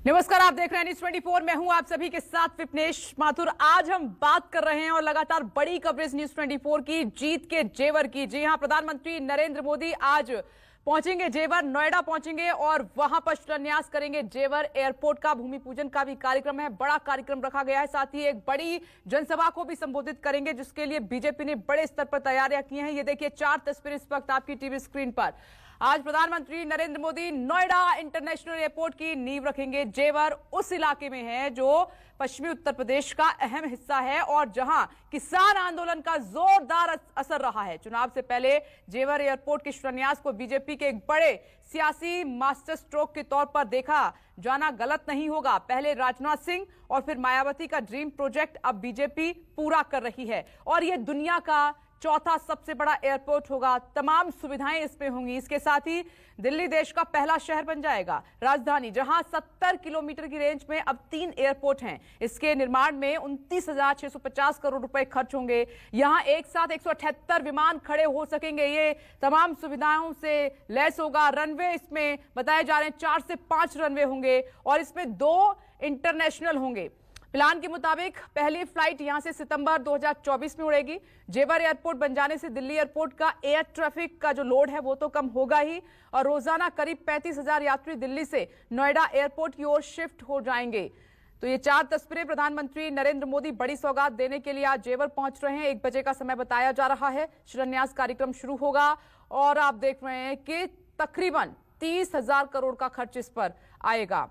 नमस्कार, आप देख रहे हैं न्यूज़ 24। मैं हूं आप सभी के साथ विपनेश माथुर। आज हम बात कर रहे हैं और लगातार बड़ी कवरेज न्यूज़ 24 की जीत के जेवर की। जी हां, प्रधानमंत्री नरेंद्र मोदी आज पहुंचेंगे जेवर, नोएडा पहुंचेंगे और वहां पर शिलान्यास करेंगे जेवर एयरपोर्ट का। भूमि पूजन का भी कार्यक्रम है, बड़ा कार्यक्रम रखा गया है। साथ ही एक बड़ी जनसभा को भी संबोधित करेंगे, जिसके लिए बीजेपी ने बड़े स्तर पर तैयारियां की हैं। ये देखिए 4 तस्वीरें इस वक्त आपकी टीवी स्क्रीन पर। आज प्रधानमंत्री नरेंद्र मोदी नोएडा इंटरनेशनल एयरपोर्ट की नींव रखेंगे। जेवर उस इलाके में है जो पश्चिमी उत्तर प्रदेश का अहम हिस्सा है और जहां किसान आंदोलन का जोरदार असर रहा है। चुनाव से पहले जेवर एयरपोर्ट के शिलान्यास को बीजेपी के एक बड़े सियासी मास्टर स्ट्रोक के तौर पर देखा जाना गलत नहीं होगा। पहले राजनाथ सिंह और फिर मायावती का ड्रीम प्रोजेक्ट अब बीजेपी पूरा कर रही है और यह दुनिया का चौथा सबसे बड़ा एयरपोर्ट होगा। तमाम सुविधाएं इसमें होंगी। इसके साथ ही दिल्ली देश का पहला शहर बन जाएगा, राजधानी, जहां 70 किलोमीटर की रेंज में अब 3 एयरपोर्ट हैं। इसके निर्माण में 29,650 करोड़ रुपए खर्च होंगे। यहां एक साथ 178 विमान खड़े हो सकेंगे। ये तमाम सुविधाओं से लैस होगा। रनवे इसमें बताए जा रहे हैं 4 से 5 रनवे होंगे और इसमें 2 इंटरनेशनल होंगे। प्लान के मुताबिक पहली फ्लाइट यहां से सितंबर 2024 में उड़ेगी। जेवर एयरपोर्ट बन जाने से दिल्ली एयरपोर्ट का एयर ट्रैफिक का जो लोड है वो तो कम होगा ही और रोजाना करीब 35,000 यात्री दिल्ली से नोएडा एयरपोर्ट की ओर शिफ्ट हो जाएंगे। तो ये 4 तस्वीरें प्रधानमंत्री नरेंद्र मोदी बड़ी सौगात देने के लिए आज जेवर पहुंच रहे हैं। 1 बजे का समय बताया जा रहा है। शिलान्यास कार्यक्रम शुरू होगा और आप देख रहे हैं कि तकरीबन 30,000 करोड़ का खर्च इस पर आएगा।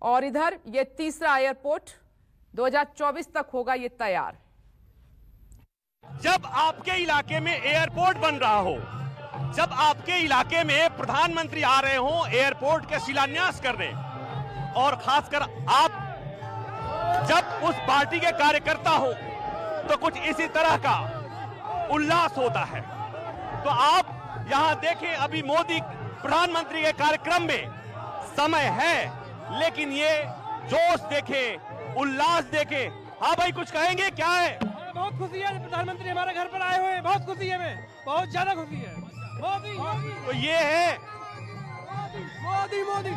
और इधर ये तीसरा एयरपोर्ट 2024 तक होगा ये तैयार। जब आपके इलाके में एयरपोर्ट बन रहा हो, जब आपके इलाके में प्रधानमंत्री आ रहे हो एयरपोर्ट के शिलान्यास करने, और खासकर आप जब उस पार्टी के कार्यकर्ता हो तो कुछ इसी तरह का उल्लास होता है। तो आप यहां देखें, अभी मोदी प्रधानमंत्री के कार्यक्रम में समय है, लेकिन ये जोश देखें, उल्लास देखे। हाँ भाई, कुछ कहेंगे? क्या है? बहुत खुशी है, प्रधानमंत्री हमारे घर पर आए हुए हैं। बहुत खुशी है, हमें बहुत ज्यादा खुशी है। मोदी तो ये है मोदी मोदी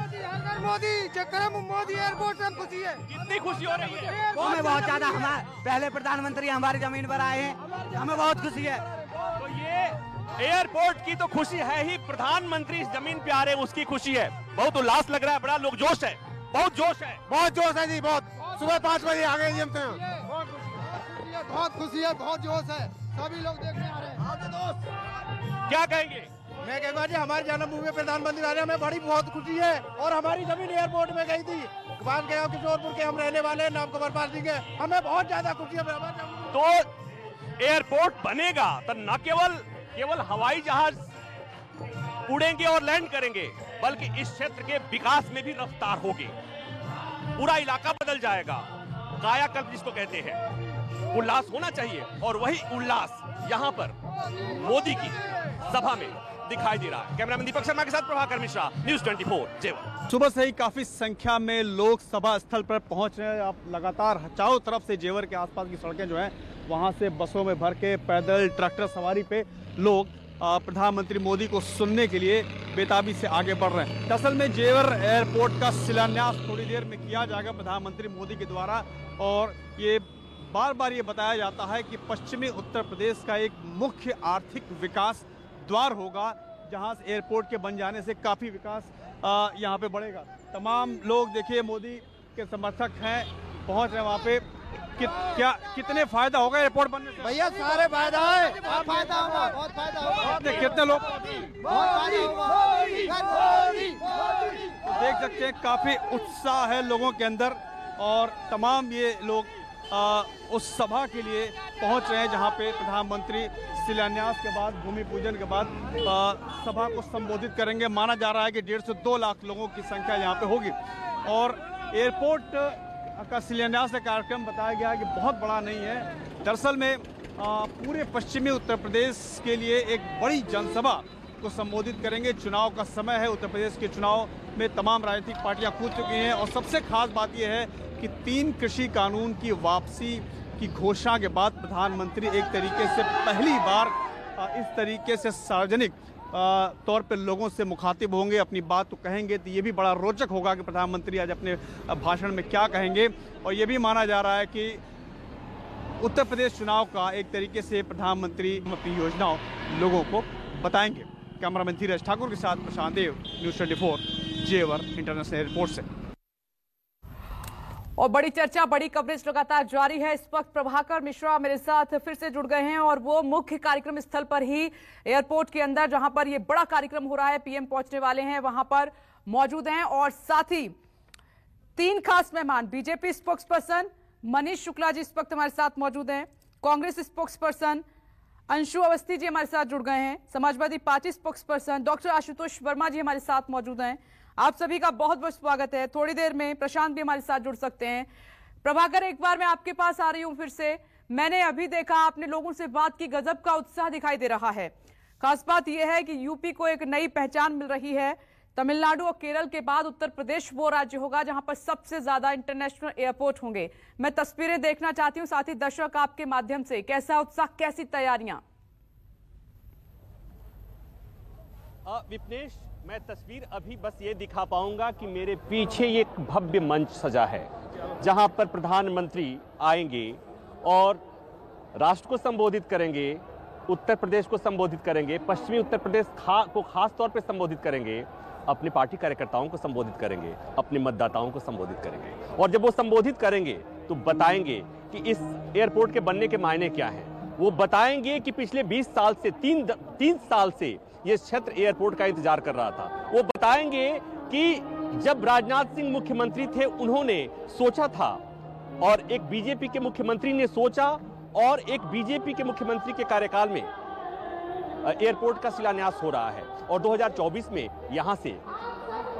मोदी चक्कर मोदी एयरपोर्ट से खुशी है। कितनी खुशी हो रही है? हमें बहुत ज्यादा। हमारे पहले प्रधानमंत्री हमारी जमीन पर आए हैं, हमें बहुत खुशी है। तो ये एयरपोर्ट की तो खुशी है ही, प्रधानमंत्री इस जमीन पे आ रहे हैं उसकी खुशी है। बहुत उल्लास लग रहा है, बड़ा लोग जोश है, बहुत जोश है, बहुत जोश है जी। बहुत सुबह 5 बजे आ गए जी हम तो। बहुत खुशी है, बहुत जोश है। सभी लोग देखने आ रहे हैं। आपके दोस्त क्या कहेंगे? मैं कहूँगा जी, हमारी जन्मभूमि में प्रधानमंत्री आ रहे हैं, हमें बड़ी बहुत खुशी है। और हमारी जमीन एयरपोर्ट में गई थी, बात गया किशोरपुर के हम रहने वाले नाम कमरपाल सिंह के, हमें बहुत ज्यादा खुशी है। तो एयरपोर्ट बनेगा तो न केवल हवाई जहाज उड़ेंगे और लैंड करेंगे, बल्कि इस क्षेत्र के विकास में भी रफ्तार होगी। पूरा इलाका बदल जाएगा, कायाकल्प जिसको कहते हैं। उल्लास होना चाहिए और वही उल्लास यहां पर मोदी की सभा में दिखाई दे रहा है। कैमरामैन दीपक शर्मा के साथ प्रभाकर मिश्रा, न्यूज़ 24 जेवर। सुबह से ही काफी संख्या में लोग सभा स्थल पर पहुंच रहे हैं। आप लगातार चारों तरफ से जेवर के आसपास की सड़कें जो हैं वहां से बसों में भर के, पैदल, ट्रैक्टर सवारी पे लोग प्रधानमंत्री मोदी को सुनने के लिए बेताबी से आगे बढ़ रहे हैं। दरअसल में जेवर एयरपोर्ट का शिलान्यास थोड़ी देर में किया जाएगा प्रधानमंत्री मोदी के द्वारा और ये बार बार ये बताया जाता है कि पश्चिमी उत्तर प्रदेश का एक मुख्य आर्थिक विकास द्वार होगा, जहां से एयरपोर्ट के बन जाने से काफ़ी विकास यहाँ पे बढ़ेगा। तमाम लोग देखिए मोदी के समर्थक हैं, पहुँच रहे हैं वहाँ पे। कितने फायदा होगा एयरपोर्ट बनने से? भैया सारे फायदा है, बहुत फायदा होगा, बहुत फायदा होगा। कितने लोग देख सकते हैं, काफी उत्साह है लोगों के अंदर और तमाम ये लोग उस सभा के लिए पहुंच रहे हैं जहां पे प्रधानमंत्री शिलान्यास के बाद, भूमि पूजन के बाद सभा को संबोधित करेंगे। माना जा रहा है कि 1.5 से 2 लाख लोगों की संख्या यहाँ पे होगी और एयरपोर्ट का शिलान्यास का कार्यक्रम बताया गया है कि बहुत बड़ा नहीं है। दरअसल में पूरे पश्चिमी उत्तर प्रदेश के लिए एक बड़ी जनसभा को संबोधित करेंगे। चुनाव का समय है, उत्तर प्रदेश के चुनाव में तमाम राजनीतिक पार्टियां कूद चुकी हैं और सबसे खास बात यह है कि 3 कृषि कानून की वापसी की घोषणा के बाद प्रधानमंत्री एक तरीके से पहली बार इस तरीके से सार्वजनिक तौर पर लोगों से मुखातिब होंगे, अपनी बात तो कहेंगे। तो ये भी बड़ा रोचक होगा कि प्रधानमंत्री आज अपने भाषण में क्या कहेंगे। और ये भी माना जा रहा है कि उत्तर प्रदेश चुनाव का एक तरीके से प्रधानमंत्री अपनी योजनाओं लोगों को बताएंगे। कैमरामैन धीरज ठाकुर के साथ प्रशांत देव, न्यूज़ 24 जेवर इंटरनेशनल एयरपोर्ट से। और बड़ी चर्चा, बड़ी कवरेज लगातार जारी है। इस वक्त प्रभाकर मिश्रा मेरे साथ फिर से जुड़ गए हैं और वो मुख्य कार्यक्रम स्थल पर ही एयरपोर्ट के अंदर, जहां पर ये बड़ा कार्यक्रम हो रहा है, पीएम पहुंचने वाले हैं, वहां पर मौजूद हैं। और साथ ही 3 खास मेहमान, बीजेपी स्पोक्सपर्सन मनीष शुक्ला जी इस वक्त हमारे साथ मौजूद हैं, कांग्रेस स्पोक्सपर्सन अंशु अवस्थी जी हमारे साथ जुड़ गए हैं, Samajwadi party spokesperson doctor Ashutosh Verma ji हमारे साथ मौजूद हैं। आप सभी का बहुत बहुत स्वागत है। थोड़ी देर में प्रशांत भी हमारे साथ जुड़ सकते हैं। प्रभाकर, एक बार मैं आपके पास आ रही हूं फिर से। मैंने अभी देखा, आपने लोगों से बात की, गजब का उत्साह दिखाई दे रहा है। खास बात यह है कि यूपी को एक नई पहचान मिल रही है। तमिलनाडु और केरल के बाद उत्तर प्रदेश वो राज्य होगा जहां पर सबसे ज्यादा इंटरनेशनल एयरपोर्ट होंगे। मैं तस्वीरें देखना चाहती हूं, साथ ही दर्शक आपके माध्यम से, कैसा उत्साह, कैसी तैयारियां? विपनेश, मैं तस्वीर अभी बस ये दिखा पाऊंगा कि मेरे पीछे ये एक भव्य मंच सजा है जहां पर प्रधानमंत्री आएंगे और राष्ट्र को संबोधित करेंगे, उत्तर प्रदेश को संबोधित करेंगे, पश्चिमी उत्तर प्रदेश को खास तौर पर संबोधित करेंगे, अपने पार्टी कार्यकर्ताओं को संबोधित करेंगे, अपने मतदाताओं को संबोधित करेंगे। और जब वो संबोधित करेंगे तो बताएंगे कि इस एयरपोर्ट के बनने के मायने क्या हैं। वो बताएंगे कि पिछले 20 साल से 3 साल से ये क्षेत्र एयरपोर्ट का इंतजार कर रहा था। वो बताएंगे कि जब राजनाथ सिंह मुख्यमंत्री थे उन्होंने सोचा था, और एक बीजेपी के मुख्यमंत्री ने सोचा, और एक बीजेपी के मुख्यमंत्री के कार्यकाल में एयरपोर्ट का शिलान्यास हो रहा है और 2024 में यहां से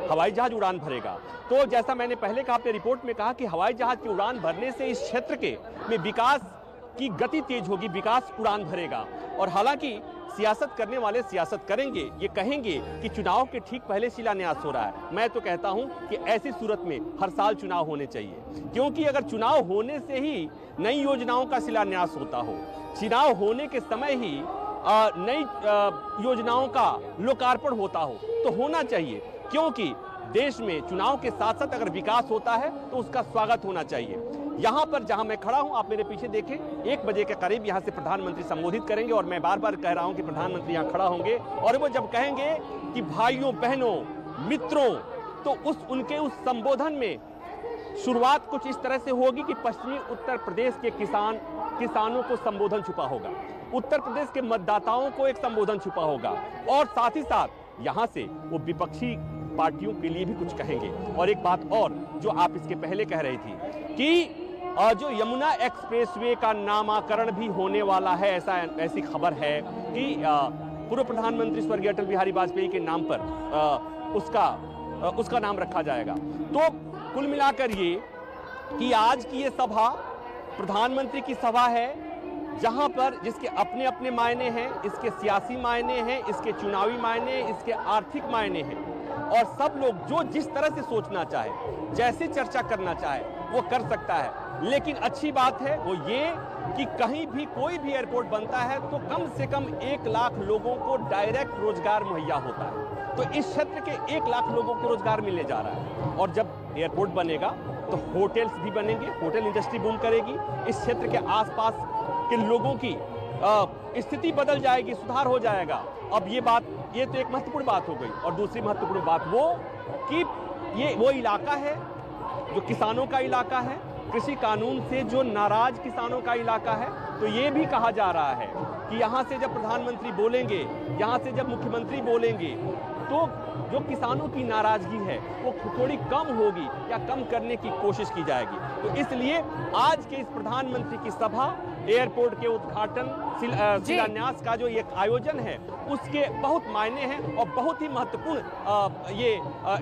हवाई जहाज उड़ान भरेगा। तो जैसा मैंने पहले कहा, अपने रिपोर्ट में कहा कि हवाई जहाज की उड़ान भरने से इस क्षेत्र के में विकास की गति तेज होगी, विकास उड़ान भरेगा। और हालांकि सियासत करने वाले सियासत करेंगे, ये कहेंगे कि चुनाव के ठीक पहले शिलान्यास हो रहा है। मैं तो कहता हूं कि ऐसी सूरत में हर साल चुनाव होने चाहिए, क्योंकि अगर चुनाव होने से ही नई योजनाओं का शिलान्यास होता हो, चुनाव होने के समय ही नई योजनाओं का लोकार्पण होता हो, तो होना चाहिए, क्योंकि देश में चुनाव के साथ साथ अगर विकास होता है तो उसका स्वागत होना चाहिए। यहां पर जहां मैं खड़ा हूं, आप मेरे पीछे देखें, 1 बजे के करीब यहां से प्रधानमंत्री संबोधित करेंगे। और मैं बार बार कह रहा हूं कि प्रधानमंत्री यहां खड़ा होंगे और वो जब कहेंगे कि भाइयों बहनों मित्रों, तो उनके उस संबोधन में शुरुआत कुछ इस तरह से होगी कि पश्चिमी उत्तर प्रदेश के किसानों को संबोधन छुपा होगा, उत्तर प्रदेश के मतदाताओं को एक संबोधन छुपा होगा, और साथ ही साथ यहां से वो विपक्षी पार्टियों के लिए भी कुछ कहेंगे। और एक बात और जो आप इसके पहले कह रही थी कि जो यमुना एक्सप्रेसवे का नामकरण भी होने वाला है, ऐसी खबर है कि पूर्व प्रधानमंत्री स्वर्गीय अटल बिहारी वाजपेयी के नाम पर उसका नाम रखा जाएगा। तो कुल मिलाकर ये कि आज की ये सभा प्रधानमंत्री की सभा है, जहां पर जिसके अपने अपने मायने हैं, इसके सियासी मायने हैं, इसके चुनावी मायने, इसके आर्थिक मायने हैं, और सब लोग जो जिस तरह से सोचना चाहे, जैसे चर्चा करना चाहे, वो कर सकता है। लेकिन अच्छी बात है वो ये कि कहीं भी कोई भी एयरपोर्ट बनता है तो कम से कम 1 लाख लोगों को डायरेक्ट रोजगार मुहैया होता है। तो इस क्षेत्र के 1 लाख लोगों को रोजगार मिलने जा रहा है। और जब एयरपोर्ट बनेगा तो होटल्स भी बनेंगे, होटल इंडस्ट्री बूम करेगी, इस क्षेत्र के आसपास के लोगों की स्थिति बदल जाएगी, सुधार हो जाएगा। अब ये तो एक महत्वपूर्ण बात हो गई। और दूसरी महत्वपूर्ण बात वो कि ये वो इलाका है जो किसानों का इलाका है, कृषि कानून से जो नाराज किसानों का इलाका है। तो ये भी कहा जा रहा है कि यहाँ से जब प्रधानमंत्री बोलेंगे, यहाँ से जब मुख्यमंत्री बोलेंगे, तो जो किसानों की नाराजगी है वो थोड़ी कम होगी या कम करने की कोशिश की जाएगी। तो इसलिए आज के इस प्रधानमंत्री की सभा, एयरपोर्ट के उद्घाटन शिलान्यास का जो एक आयोजन है, उसके बहुत मायने हैं और बहुत ही महत्वपूर्ण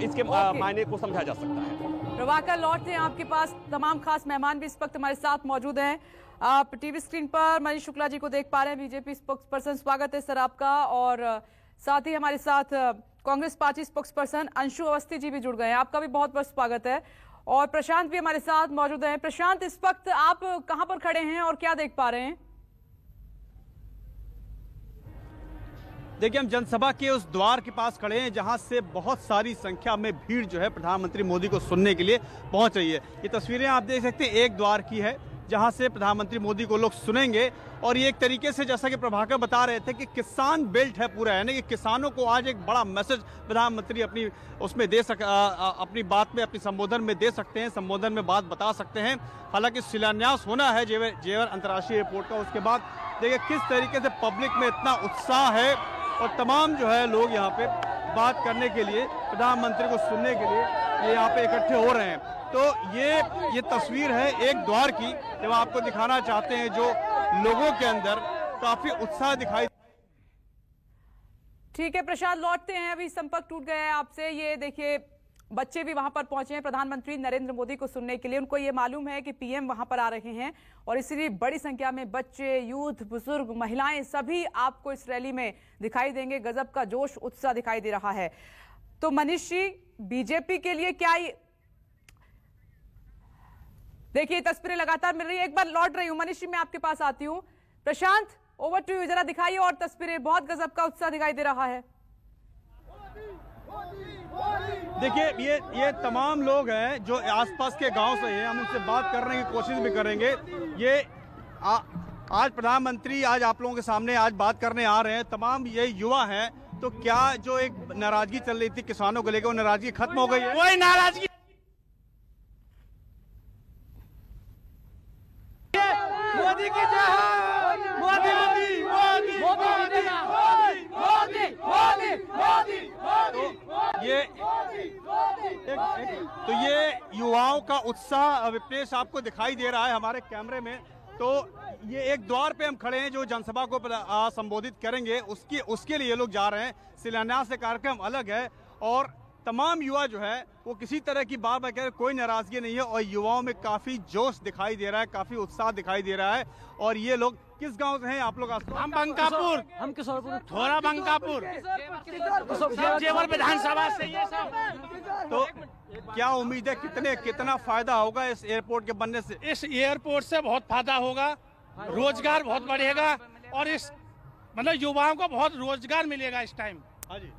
इसके मायने को समझा जा सकता है। प्रभाकर, लौटते हैं आपके पास। तमाम खास मेहमान भी इस वक्त हमारे साथ मौजूद हैं। आप टीवी स्क्रीन पर मनीष शुक्ला जी को देख पा रहे हैं, बीजेपी स्पोक्सपर्सन। स्वागत है सर आपका। और साथ ही हमारे साथ कांग्रेस पार्टी स्पोक्सपर्सन अंशु अवस्थी जी भी जुड़ गए हैं, आपका भी बहुत बहुत स्वागत है। और प्रशांत भी हमारे साथ मौजूद हैं। प्रशांत, इस वक्त आप कहां पर खड़े हैं और क्या देख पा रहे हैं? देखिए, हम जनसभा के उस द्वार के पास खड़े हैं जहां से बहुत सारी संख्या में भीड़ जो है प्रधानमंत्री मोदी को सुनने के लिए पहुंच रही है। ये तस्वीरें आप देख सकते हैं एक द्वार की है जहां से प्रधानमंत्री मोदी को लोग सुनेंगे। और ये एक तरीके से जैसा कि प्रभाकर बता रहे थे कि किसान बेल्ट है पूरा, है ना, कि किसानों को आज एक बड़ा मैसेज प्रधानमंत्री अपनी उसमें अपनी बात में, अपनी संबोधन में दे सकते हैं, संबोधन में बात बता सकते हैं। हालांकि शिलान्यास होना है जेवर अंतर्राष्ट्रीय एयरपोर्ट का, उसके बाद देखिए किस तरीके से पब्लिक में इतना उत्साह है और तमाम जो है लोग यहाँ पे बात करने के लिए, प्रधानमंत्री को सुनने के लिए ये यहाँ पे इकट्ठे हो रहे हैं। तो ये तस्वीर है एक द्वार की, जब आपको दिखाना चाहते हैं जो लोगों के अंदर काफी उत्साह दिखाई। ठीक है प्रशांत, लौटते हैं, अभी संपर्क टूट गया है आपसे। ये देखिए बच्चे भी वहां पर पहुंचे हैं प्रधानमंत्री नरेंद्र मोदी को सुनने के लिए। उनको ये मालूम है कि पीएम वहां पर आ रहे हैं और इसीलिए बड़ी संख्या में बच्चे, यूथ, बुजुर्ग, महिलाएं सभी आपको इस रैली में दिखाई देंगे। गजब का जोश, उत्साह दिखाई दे रहा है। तो मनीष जी, बीजेपी के लिए क्या देखिए तस्वीरें लगातार मिल रही है। एक बार लौट रही हूं मनीष जी, मैं आपके पास आती हूं। प्रशांत, ओवर टू यू, जरा दिखाइए और तस्वीरें। बहुत गजब का उत्साह दिखाई दे रहा है। देखिए ये तमाम लोग हैं जो आसपास के गांव से हैं, हम उनसे बात करने की कोशिश भी करेंगे। ये आज प्रधानमंत्री आज आप लोगों के सामने आज बात करने आ रहे हैं, तमाम ये युवा हैं। तो क्या जो एक नाराजगी चल रही थी किसानों को लेकर, वो नाराजगी खत्म हो गई है? कोई नाराजगी मोदी की जय, मोदी मोदी मोदी मोदी मोदी मोदी मोदी। तो ये युवाओं का उत्साह विपनेश आपको दिखाई दे रहा है हमारे कैमरे में। तो ये एक द्वार पे हम खड़े हैं जो जनसभा को संबोधित करेंगे, उसके लिए लोग जा रहे हैं। शिलान्यास से कार्यक्रम अलग है और तमाम युवा जो है वो किसी तरह की बात कह, कोई नाराजगी नहीं है और युवाओं में काफी जोश दिखाई दे रहा है, काफी उत्साह दिखाई दे रहा है। और ये लोग किस गांव से हैं आप लोग? हम बंकापुर, हम किशोरपुर, थोड़ा बंकापुर, जेवर विधानसभा से ये सब। तो क्या उम्मीद है, कितना फायदा होगा इस एयरपोर्ट के बनने से? इस एयरपोर्ट से बहुत फायदा होगा, रोजगार बहुत बढ़ेगा और इस मतलब युवाओं को बहुत रोजगार मिलेगा इस टाइम।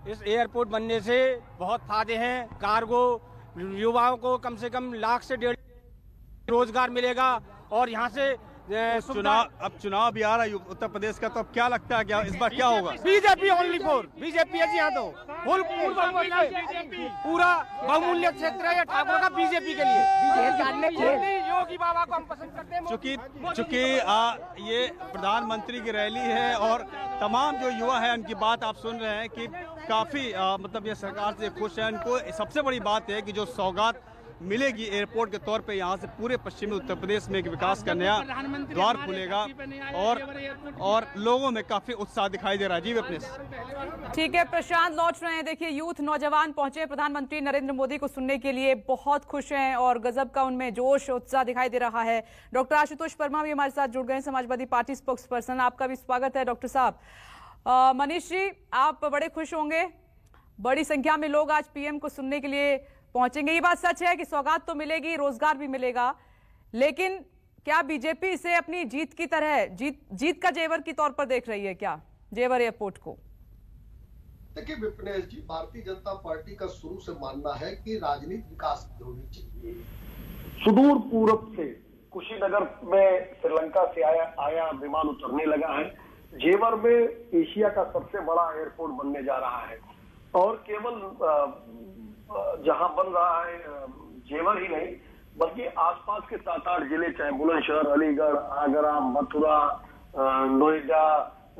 इस एयरपोर्ट बनने से बहुत फायदे हैं। कार्गो युवाओं को कम से कम 1 लाख से 1.5 रोजगार मिलेगा और यहाँ से चुनाव भी आ रहा है उत्तर प्रदेश का, तो अब क्या लगता है, क्या इस बार क्या होगा? बीजेपी ओनली फॉर बीजेपी है जी। यहाँ तो पूरा बहुमूल्य क्षेत्र है ठाकुर का बीजेपी के लिए। योगी बाबा को हम पसंद करते हैं। चूंकि ये प्रधानमंत्री की रैली है और तमाम जो युवा है उनकी बात आप सुन रहे हैं कि काफी मतलब ये सरकार से खुश है। इनको सबसे बड़ी बात है कि जो सौगात मिलेगी एयरपोर्ट के तौर पे, यहाँ से पूरे पश्चिमी उत्तर प्रदेश में एक विकास का नया द्वार खुलेगा और लोगों में काफी उत्साह दिखाई दे रहा है। जी विपनेश। ठीक है प्रशांत, लौट रहे हैं। देखिए यूथ, नौजवान पहुंचे प्रधानमंत्री नरेंद्र मोदी को सुनने के लिए, बहुत खुश हैं और गजब का उनमें जोश, उत्साह दिखाई दे रहा है। डॉक्टर आशुतोष वर्मा भी हमारे साथ जुड़ गए, समाजवादी पार्टी स्पोक्स पर्सन। आपका भी स्वागत है डॉक्टर साहब। मनीष जी, आप बड़े खुश होंगे, बड़ी संख्या में लोग आज पीएम को सुनने के लिए पहुंचेंगे। ये बात सच है कि सौगात तो मिलेगी, रोजगार भी मिलेगा, लेकिन क्या बीजेपी इसे अपनी जीत की तरह, जीत का जेवर की तौर पर देख रही है क्या, जेवर एयरपोर्ट को? देखिए विपनेश जी, भारतीय जनता पार्टी का शुरू से मानना है कि राजनीति विकास की होनी चाहिए। सुदूर पूर्व से कुशीनगर में श्रीलंका से आया विमान उतरने लगा है। जेवर में एशिया का सबसे बड़ा एयरपोर्ट बनने जा रहा है और केवल जहां बन रहा है जेवर ही नहीं बल्कि आसपास के 7-8 जिले, चाहे बुलंदशहर, अलीगढ़, आगरा, मथुरा, नोएडा,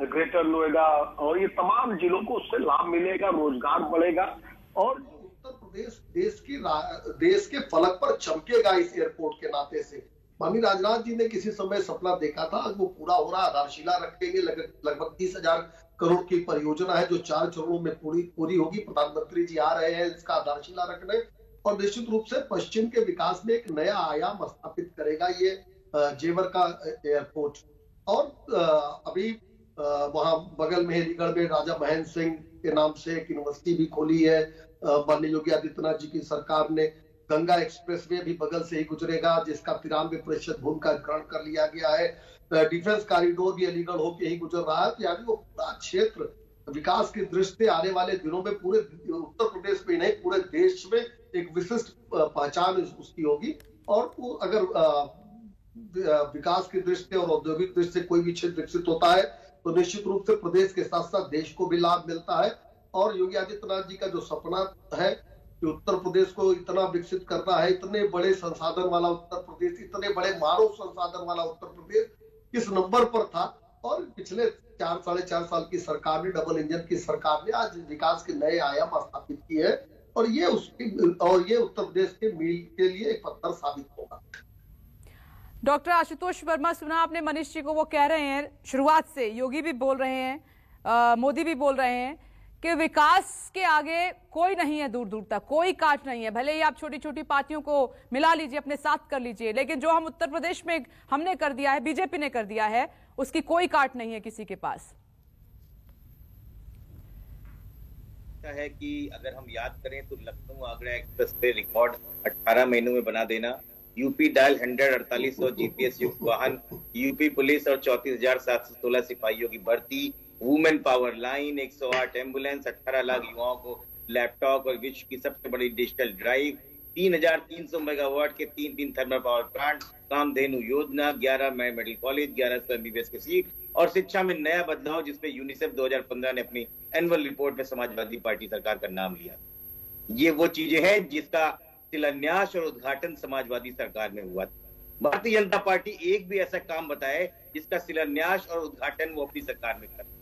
ग्रेटर नोएडा और ये तमाम जिलों को उससे लाभ मिलेगा, रोजगार बढ़ेगा और उत्तर प्रदेश देश के फलक पर चमकेगा इस एयरपोर्ट के नाते से। माननीय राजनाथ जी ने किसी समय सपना देखा था, आज वो पूरा हो रहा। आधारशिला रखेंगे, लगभग 30,000 करोड़ की परियोजना है जो 4 चरणों में पूरी होगी। प्रधानमंत्री जी आ रहे हैं इसका आधारशिला रखने और निश्चित रूप से पश्चिम के विकास में एक नया आयाम स्थापित करेगा ये जेवर का एयरपोर्ट। और अभी वहां बगल में अलीगढ़ में राजा महेंद्र सिंह के नाम से एक यूनिवर्सिटी भी खोली है। माननीय योगी आदित्यनाथ जी की सरकार ने गंगा एक्सप्रेसवे भी बगल से ही गुजरेगा जिसका 93% भूमि का ग्रहण कर लिया गया है। डिफेंस कॉरिडोर भी अलीगढ़ होके ही गुजर रहा है। तो यानी वो पूरा क्षेत्र विकास की दृष्टि आने वाले दिनों में पूरे उत्तर प्रदेश में नहीं पूरे देश में एक विशिष्ट पहचान उसकी होगी। और वो अगर विकास की दृष्टि और औद्योगिक दृष्टि से कोई भी क्षेत्र विकसित होता है तो निश्चित रूप से प्रदेश के साथ साथ देश को भी लाभ मिलता है। और योगी आदित्यनाथ जी का जो सपना है कि उत्तर प्रदेश को इतना विकसित करना है, इतने बड़े संसाधन वाला उत्तर प्रदेश, इतने बड़े मानव संसाधन वाला उत्तर प्रदेश किस नंबर पर था। और पिछले 4-4.5 साल की सरकार ने, डबल इंजन की सरकार ने आज विकास के नए आयाम स्थापित किए हैं और ये उत्तर प्रदेश के मील के लिए एक पत्थर साबित होगा। डॉक्टर आशुतोष वर्मा, सुना आपने मनीष जी को, वो कह रहे हैं शुरुआत से, योगी भी बोल रहे हैं, मोदी भी बोल रहे हैं कि विकास के आगे कोई नहीं है, दूर दूर तक कोई काट नहीं है। भले ही आप छोटी छोटी पार्टियों को मिला लीजिए, अपने साथ कर लीजिए, लेकिन जो हम उत्तर प्रदेश में हमने कर दिया है, बीजेपी ने कर दिया है, उसकी कोई काट नहीं है किसी के पास। है कि अगर हम याद करें तो लखनऊ आगरा एक्सप्रेस पे रिकॉर्ड 18 महीनों में बना देना, यूपी डायल 14800 जीपीएस युक्त वाहन, यूपी पुलिस और 34,716 सिपाहियों की भर्ती, women power line, 108 ambulance, 18 lakh युवाओं को लैपटॉप और विश्व की सबसे बड़ी डिजिटल ड्राइव, 3,300 मेगावाट के 3 थर्मल पावर प्लांट, कामधेनु योजना, 11 मेडिकल कॉलेज, 1100 एमबीबीएस की सीट और शिक्षा में नया बदलाव, जिसमें यूनिसेफ 2015 ने अपनी एनुअल रिपोर्ट में समाजवादी पार्टी सरकार का नाम लिया। ये वो चीजें हैं जिसका शिलान्यास और उद्घाटन समाजवादी सरकार में हुआ था। भारतीय जनता पार्टी एक भी ऐसा काम बताए जिसका शिलान्यास और उद्घाटन वो अपनी सरकार में करे।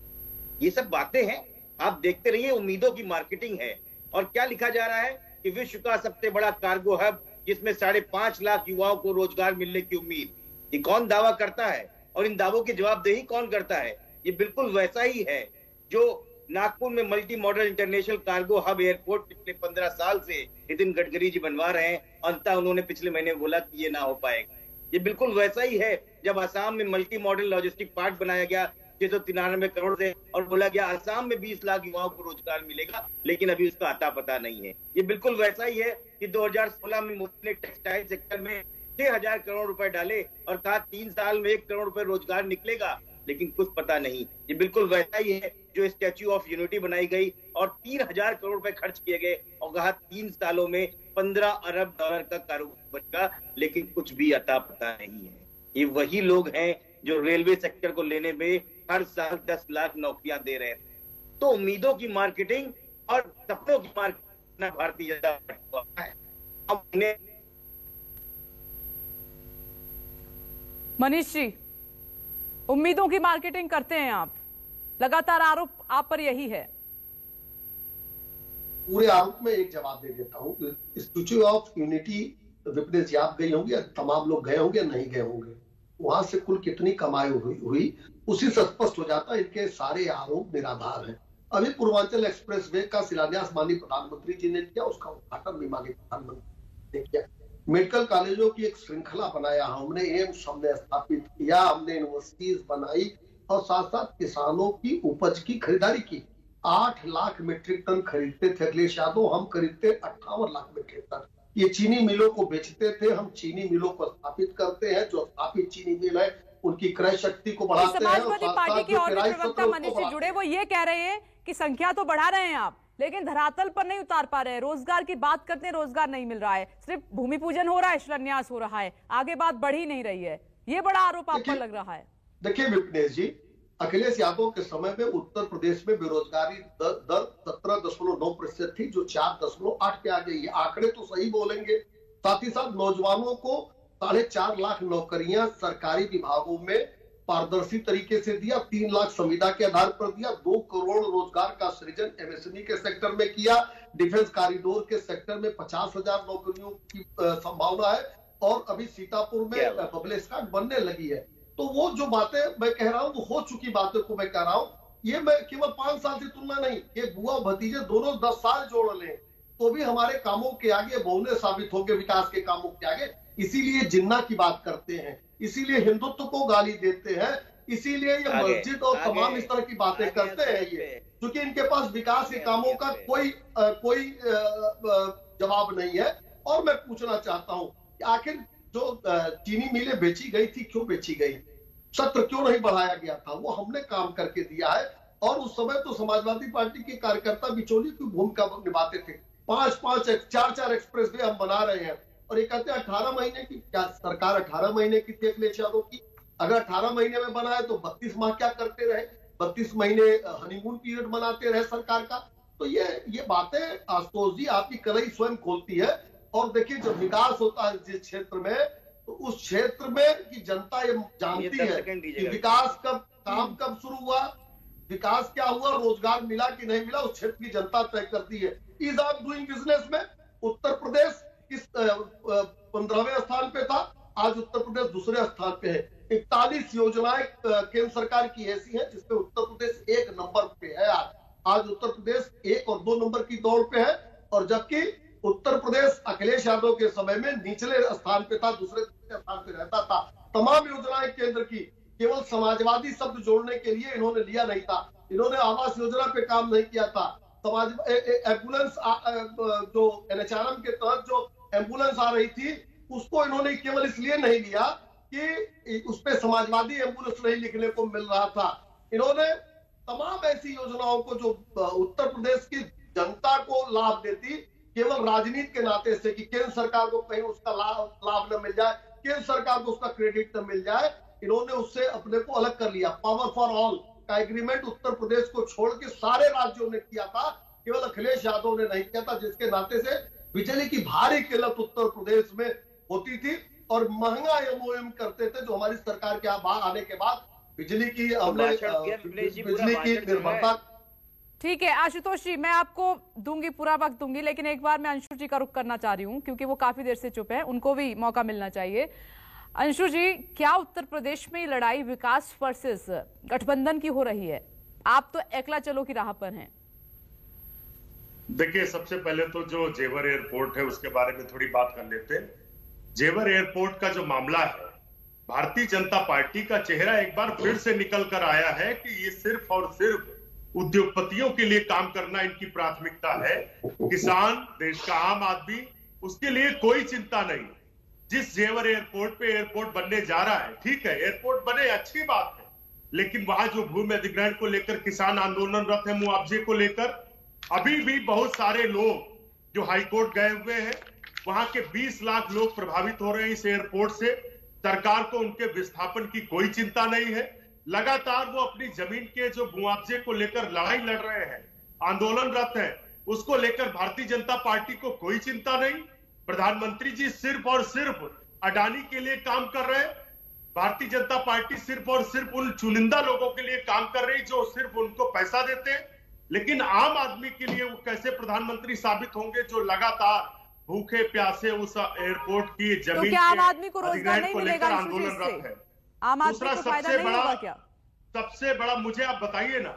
ये सब बातें हैं, आप देखते रहिए, उम्मीदों की मार्केटिंग है। और क्या लिखा जा रहा है कि विश्व का सबसे बड़ा कार्गो हब, जिसमें 5.5 लाख युवाओं को रोजगार मिलने की उम्मीद। ये कौन दावा करता है और इन दावों की जवाबदेही कौन करता है? ये बिल्कुल वैसा ही है जो नागपुर में multi modal international cargo hub airport पिछले 15 साल से नितिन गडकरी जी बनवा रहे हैं। अंततः उन्होंने पिछले महीने बोला कि ये ना हो पाएगा। ये बिल्कुल वैसा ही है जब असम में मल्टी मॉडल लॉजिस्टिक पार्क बनाया गया 693 करोड़ से और बोला गया असम में 20 लाख युवाओं को रोजगार मिलेगा, लेकिन अभी उसका अता पता नहीं है। ये बिल्कुल वैसा ही है कि 2016 में मोदी ने टेक्सटाइल सेक्टर में 6,000 करोड़ रुपए डाले और कहा 3 साल में 1 करोड़ रुपए रोजगार निकलेगा, लेकिन कुछ पता नहीं। ये बिल्कुल वैसा ही है जो स्टैच्यू ऑफ यूनिटी बनाई गई और 3,000 करोड़ रुपए खर्च किए गए और कहा 3 सालों में 15 अरब डॉलर का कारोबार बचेगा, लेकिन कुछ भी अता पता नहीं है। ये वही लोग हैं जो रेलवे सेक्टर को लेने में हर साल 10 लाख नौकरियां दे रहे थे। तो उम्मीदों की मार्केटिंग और सपनों की मार्केटिंग भारतीय जनता पार्टी है। मनीष जी, उम्मीदों की मार्केटिंग करते हैं आप, लगातार आरोप आप पर यही है। पूरे आरोप में एक जवाब दे देता हूँ। स्टैच्यू ऑफ यूनिटी विपनेश जी आप गए होंगे, तमाम लोग गए होंगे, नहीं गए होंगे, वहां से कुल कितनी कमाई हुई उसी से स्पष्ट हो जाता है इनके सारे आरोप निराधार हैं। अभी पूर्वांचल एक्सप्रेस वे का शिलान्यास माननीय प्रधानमंत्री जी ने किया, उसका उद्घाटन भी माननीय प्रधानमंत्री ने किया। मेडिकल कॉलेजों की एक श्रृंखला बनाया हमने, एम्स हमने स्थापित किया, हमने यूनिवर्सिटीज बनाई और साथ साथ किसानों की उपज की खरीदारी की। 8 लाख मीट्रिक टन खरीदते थे अखिलेश यादव, हम खरीदते 58 लाख मीट्रिक टन। ये चीनी मिलों को बेचते थे, हम चीनी मिलों को स्थापित करते हैं। जो स्थापित चीनी मिल है उनकी क्रय शक्ति को बढ़ाते हैं। समाजवादी पार्टी की और प्रवक्ता मनीष जी जुड़े, वो ये कह रहे हैं कि संख्या तो बढ़ा रहे हैं आप, लेकिन धरातल पर नहीं उतार पा रहे हैं। रोजगार की बात करते हैं, रोजगार नहीं मिल रहा है, सिर्फ भूमि पूजन हो रहा है, शिलान्यास हो रहा है, आगे बात बढ़ ही नहीं रही है। ये बड़ा आरोप आप पर लग रहा है। देखिए विपनेश जी, अखिलेश यादव के समय में उत्तर प्रदेश में बेरोजगारी दर 17.9% थी, जो 4.8 पे आ गई है। आंकड़े तो सही बोलेंगे। साथ ही साथ नौजवानों को 4.5 लाख नौकरियां सरकारी विभागों में पारदर्शी तरीके से दिया, 3 लाख संविदा के आधार पर दिया, 2 करोड़ रोजगार का सृजन एमएसएमई के सेक्टर में किया, डिफेंस कॉरिडोर के सेक्टर में 50,000 नौकरियों की संभावना है और अभी सीतापुर में बबल स्क्वाड बनने लगी है। तो वो जो बातें मैं कह रहा हूँ वो हो चुकी बातों को मैं कह रहा हूँ। ये मैं केवल 5 साल की तुलना नहीं, ये बुआ भतीजे दोनों 10 साल जोड़ लें तो भी हमारे कामों के आगे बहुने साबित होंगे, विकास के कामों के आगे। इसीलिए जिन्ना की बात करते हैं, इसीलिए हिंदुत्व को गाली देते हैं, इसीलिए ये मस्जिद और तमाम इस तरह की बातें करते हैं ये, क्योंकि इनके पास विकास के कामों का कोई जवाब नहीं है। और मैं पूछना चाहता हूं कि आखिर जो चीनी मिलें बेची गई थी, क्यों बेची गई? सत्र क्यों नहीं बढ़ाया गया था? वो हमने काम करके दिया है। और उस समय तो समाजवादी पार्टी के कार्यकर्ता बिचौली की भूमिका निभाते थे। 5-5 4-4 एक्सप्रेस वे हम बना रहे हैं और ये कहते हैं 18 महीने की। क्या सरकार 18 महीने की थी अखिलेश यादव की? अगर 18 महीने में बना है तो 32 माह क्या करते रहे? 32 महीने हनीमून पीरियड बनाते रहे सरकार का। तो ये बातें आशुतोष जी आपकी कलई स्वयं खोलती है। और देखिए जब विकास होता है जिस क्षेत्र में, तो उस क्षेत्र में की जनता ये जानती है कि विकास काम कब शुरू हुआ, विकास क्या हुआ, रोजगार मिला कि नहीं मिला, उस क्षेत्र की जनता तय करती है। ईज ऑफ डूइंग बिजनेस में उत्तर प्रदेश इस 15वें स्थान पे था, आज उत्तर प्रदेश दूसरे स्थान पे है। 41 योजनाएं केंद्र सरकार की ऐसी हैं जिसमें उत्तर प्रदेश 1 नंबर पे है। आज उत्तर प्रदेश 1 और 2 नंबर की दौड़ पे है, और जबकि उत्तर प्रदेश अखिलेश यादव के समय में निचले स्थान पे था, दूसरे स्थान पे रहता था। तमाम योजनाएं केंद्र की केवल समाजवादी शब्द जोड़ने के लिए इन्होंने लिया नहीं था। इन्होंने आवास योजना पे काम नहीं किया था। एम्बुलेंस जो NHRM के तहत जो एम्बुलेंस आ रही थी उसको इन्होंने केवल इसलिए नहीं लिया कि उस पे समाजवादी एम्बुलेंस नहीं लिखने को मिल रहा था। इन्होंने तमाम ऐसी योजनाओं को जो उत्तर प्रदेश की जनता को लाभ देती, केवल राजनीति के नाते से कि केंद्र सरकार को कहीं उसका लाभ न मिल जाए, केंद्र सरकार को उसका क्रेडिट न मिल जाए, इन्होंने उससे अपने को अलग कर लिया। पावर फॉर ऑल का एग्रीमेंट उत्तर प्रदेश को छोड़ के सारे राज्यों ने किया था, केवल अखिलेश यादव ने नहीं किया था, जिसके नाते से बिजली की भारी किल्लत उत्तर प्रदेश में होती थी और महंगा MOM करते थे, जो हमारी सरकार के आने के बाद बिजली की निर्भरता। ठीक है आशुतोष जी, मैं आपको दूंगी, पूरा वक्त दूंगी, लेकिन एक बार मैं अंशु जी का रुख करना चाह रही हूँ क्योंकि वो काफी देर से चुप है, उनको भी मौका मिलना चाहिए। अंशु जी, क्या उत्तर प्रदेश में लड़ाई विकास वर्सेस गठबंधन की हो रही है? आप तो एकला चलो की राह पर हैं। देखिए, सबसे पहले तो जो जेवर एयरपोर्ट है उसके बारे में थोड़ी बात कर लेते हैं। जेवर एयरपोर्ट का जो मामला है, भारतीय जनता पार्टी का चेहरा एक बार फिर से निकल कर आया है कि ये सिर्फ और सिर्फ उद्योगपतियों के लिए काम करना इनकी प्राथमिकता है। किसान, देश का आम आदमी, उसके लिए कोई चिंता नहीं। जिस जेवर एयरपोर्ट पे एयरपोर्ट बनने जा रहा है, ठीक है, एयरपोर्ट बने, अच्छी बात है, लेकिन वहां जो भूमि अधिग्रहण को लेकर किसान आंदोलनरत है, मुआवजे को लेकर, अभी भी बहुत सारे लोग जो हाईकोर्ट गए हुए हैं, वहां के 20 लाख लोग प्रभावित हो रहे हैं इस एयरपोर्ट से। सरकार को उनके विस्थापन की कोई चिंता नहीं है। लगातार वो अपनी जमीन के जो मुआवजे को लेकर लड़ाई लड़ रहे हैं, आंदोलनरत हैं, उसको लेकर भारतीय जनता पार्टी को कोई चिंता नहीं। प्रधानमंत्री जी सिर्फ और सिर्फ अडानी के लिए काम कर रहे हैं। भारतीय जनता पार्टी सिर्फ और सिर्फ उन चुनिंदा लोगों के लिए काम कर रही जो सिर्फ उनको पैसा देते हैं। लेकिन आम आदमी के लिए वो कैसे प्रधानमंत्री साबित होंगे जो लगातार भूखे प्यासे उस एयरपोर्ट की जमीन, तो क्या आम आदमी को रोजगार नहीं मिलेगा आंदोलनरत है? आम आदमी को फायदा नहीं होगा क्या? सबसे बड़ा मुझे आप बताइए ना,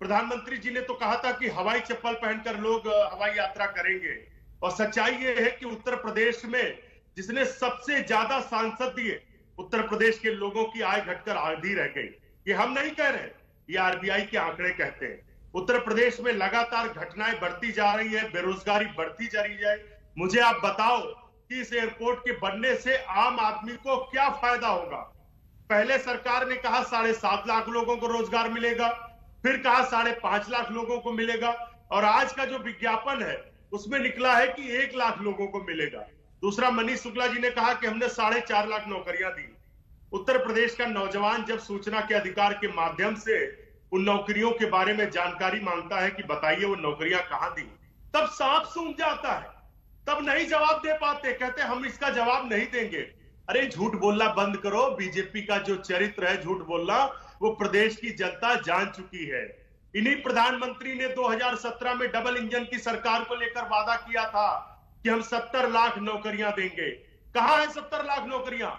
प्रधानमंत्री जी ने तो कहा था कि हवाई चप्पल पहनकर लोग हवाई यात्रा करेंगे, और सच्चाई ये है कि उत्तर प्रदेश में जिसने सबसे ज्यादा सांसद दिए, उत्तर प्रदेश के लोगों की आय घटकर आधी रह गई। ये हम नहीं कह रहे, ये RBI के आंकड़े कहते हैं। उत्तर प्रदेश में लगातार घटनाएं बढ़ती जा रही है, बेरोजगारी बढ़ती जा रही है। मुझे आप बताओ कि इस एयरपोर्ट के बनने से आम आदमी को क्या फायदा होगा? पहले सरकार ने कहा 7.5 लाख लोगों को रोजगार मिलेगा, फिर कहा 5.5 लाख लोगों को मिलेगा, और आज का जो विज्ञापन है उसमें निकला है कि 1 लाख लोगों को मिलेगा। दूसरा, मनीष शुक्ला जी ने कहा कि हमने 4.5 लाख नौकरियां दी। उत्तर प्रदेश का नौजवान जब सूचना के अधिकार के माध्यम से उन नौकरियों के बारे में जानकारी मांगता है कि बताइए वो नौकरियां कहां दी, तब सांप सूंघ जाता है, तब नहीं जवाब दे पाते, कहते हम इसका जवाब नहीं देंगे। अरे झूठ बोलना बंद करो। बीजेपी का जो चरित्र है झूठ बोलना, वो प्रदेश की जनता जान चुकी है। इन्हीं प्रधानमंत्री ने 2017 में डबल इंजन की सरकार को लेकर वादा किया था कि हम 70 लाख नौकरियां देंगे। कहां है 70 लाख नौकरियां?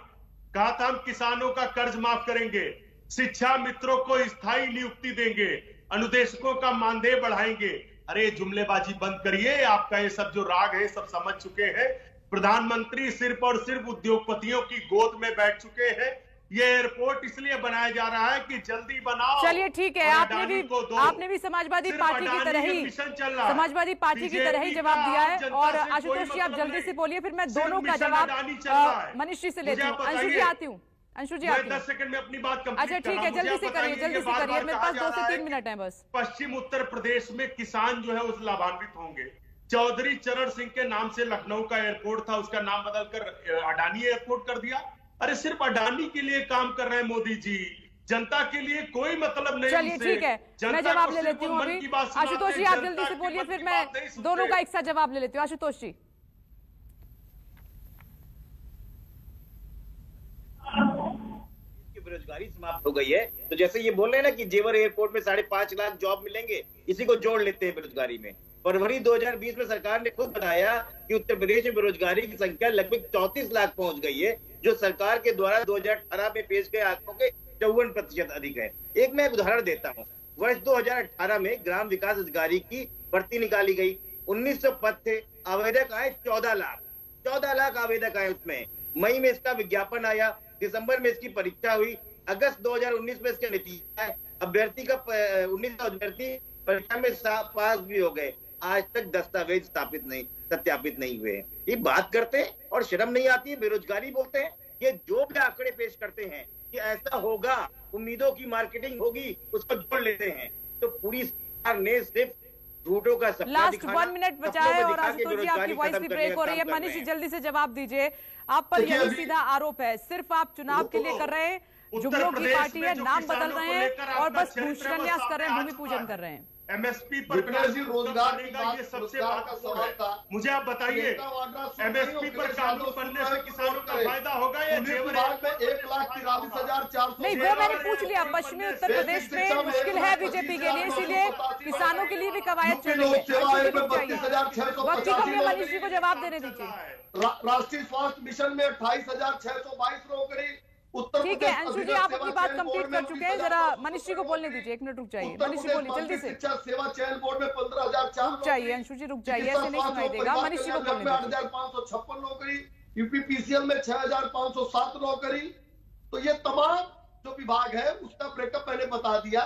कहा था हम किसानों का कर्ज माफ करेंगे, शिक्षा मित्रों को स्थायी नियुक्ति देंगे, अनुदेशकों का मानदेय बढ़ाएंगे। अरे जुमलेबाजी बंद करिए, आपका ये सब जो राग है सब समझ चुके हैं। प्रधानमंत्री सिर्फ और सिर्फ उद्योगपतियों की गोद में बैठ चुके हैं। ये एयरपोर्ट इसलिए बनाया जा रहा है कि जल्दी बनाओ। चलिए ठीक है, आपने भी समाजवादी पार्टी की तरह ही जवाब दिया है। और आशुतोष जी आप जल्दी से बोलिए, फिर मैं दोनों का जवाब मनीष जी से लेती हूँ। अंशु जी आती हूँ। अंशु जी, मैं आप 10 सेकंड में अपनी बात कंप्लीट अच्छा ठीक है, जल्दी से करिए, जल्दी से करिए, मेरे पास 2 से 3 मिनट है बस। पश्चिम उत्तर प्रदेश में किसान जो है उस लाभान्वित होंगे। चौधरी चरण सिंह के नाम से लखनऊ का एयरपोर्ट था, उसका नाम बदलकर अडानी एयरपोर्ट कर दिया। अरे सिर्फ अडानी के लिए काम कर रहे हैं मोदी जी, जनता के लिए कोई मतलब नहीं। चलिए ठीक है, मैं जवाब ले लेती हूँ अभी। आशुतोष जी, आप जल्दी से बोलिए, फिर मैं दोनों का एक साथ जवाब ले लेती हूँ। आशुतोष जी। बेरोजगारी समाप्त हो गई है, तो जैसे ये बोल रहे हैं ना कि जेवर एयरपोर्ट में 5.5 लाख जॉब मिलेंगे, इसी को जोड़ लेते हैं बेरोजगारी में। फरवरी 2020 में सरकार ने खुद बताया कि उत्तर प्रदेश में बेरोजगारी की संख्या लगभग 34 लाख पहुंच गई है, जो सरकार के द्वारा 2018 में पेश गए आंकड़ों के 54% अधिक है। एक मैं उदाहरण देता हूँ। वर्ष 2018 में ग्राम विकास अधिकारी की भर्ती निकाली गई, 1900 पद थे, आवेदक आए 14 लाख आवेदक आए उसमें। मई में इसका विज्ञापन आया, दिसंबर में इसकी परीक्षा हुई, अगस्त 2019 में इसका नतीजा है। अभ्यर्थी का 19 अभ्यर्थी परीक्षा में पास भी हो गए, आज तक दस्तावेज सत्यापित नहीं हुए। ये बात करते हैं और शर्म नहीं आती है, बेरोजगारी बोलते हैं। ये जो भी आंकड़े पेश करते हैं कि ऐसा होगा, उम्मीदों की मार्केटिंग होगी, उसको जोड़ लेते हैं। तो पूरी सरकार ने सिर्फ झूठों का सपना लास्ट 1 मिनट बचा है और आशुतोष जी आपकी वॉइस भी ब्रेक हो रही है। मनीष जी जल्दी से जवाब दीजिए। आप पर यही सीधा आरोप है, सिर्फ आप चुनाव के लिए कर रहे हैं, जुमलों की पार्टी है, नाम बदल रहे हैं और बस भूषण्यास कर रहे हैं, भूमि पूजन कर रहे हैं। एमएसपी पर रोजगार ये सबसे बड़ा सवाल था। मुझे आप बताइए, एमएसपी पर कानून बनने से किसानों का फायदा होगा या जेवर में 1,43,400? नहीं, वो मैंने पूछ लिया। पश्चिमी उत्तर प्रदेश में मुश्किल है बीजेपी के लिए, इसीलिए किसानों के लिए भी कवायद चलेगी। वक्त की कमी है, मनीष जी को जवाब देने दीजिए। राष्ट्रीय स्वास्थ्य मिशन में 28,622 नौकरी। ठीक है अंशु जी, आप अपनी बात कंप्लीट कर चुके हैं, जरा मनीष जी को बोलने दीजिए। 1 मिनट रुक जाइए, मनीष जी बोलिए जल्दी से। शिक्षा सेवा चयन बोर्ड में 15,004 रुक जाइए अंशु जी, रुक जाइए, ऐसे नहीं सुनाई देगा। मनीष जी को बोलने दीजिए। 8,556 नौकरी, यूपीपीसीएल में 6,507 नौकरी। तो ये तमाम जो विभाग है उसका ब्रेकअप मैंने बता दिया।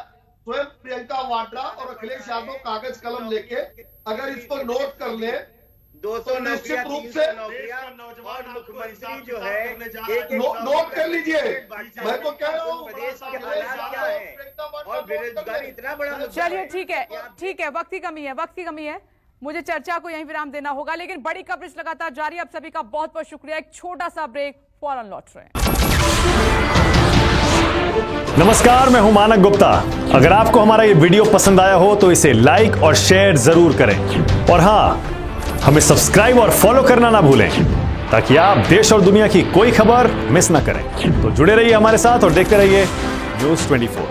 स्वयं प्रियंका वाड्रा और अखिलेश यादव कागज कलम लेके अगर इसको नोट कर ले, 200 निश्चित रूप से और मुख्यमंत्री जो है नोट कर लीजिए। मैं तो कह रहा हूँ प्रदेश के हालात क्या है और बेरोजगारी इतना बड़ा। चलिए ठीक है, ठीक है, वक्त की कमी है, मुझे चर्चा को यहीं विराम देना होगा, लेकिन बड़ी कवरेज लगातार जारी। आप सभी का बहुत बहुत शुक्रिया। एक छोटा सा ब्रेक, फौरन लौट रहे हैं। नमस्कार, मैं हूं मानक गुप्ता। अगर आपको हमारा ये वीडियो पसंद आया हो तो इसे लाइक और शेयर जरूर करें, और हाँ, हमें सब्सक्राइब और फॉलो करना ना भूलें, ताकि आप देश और दुनिया की कोई खबर मिस ना करें। तो जुड़े रहिए हमारे साथ और देखते रहिए न्यूज़ 24।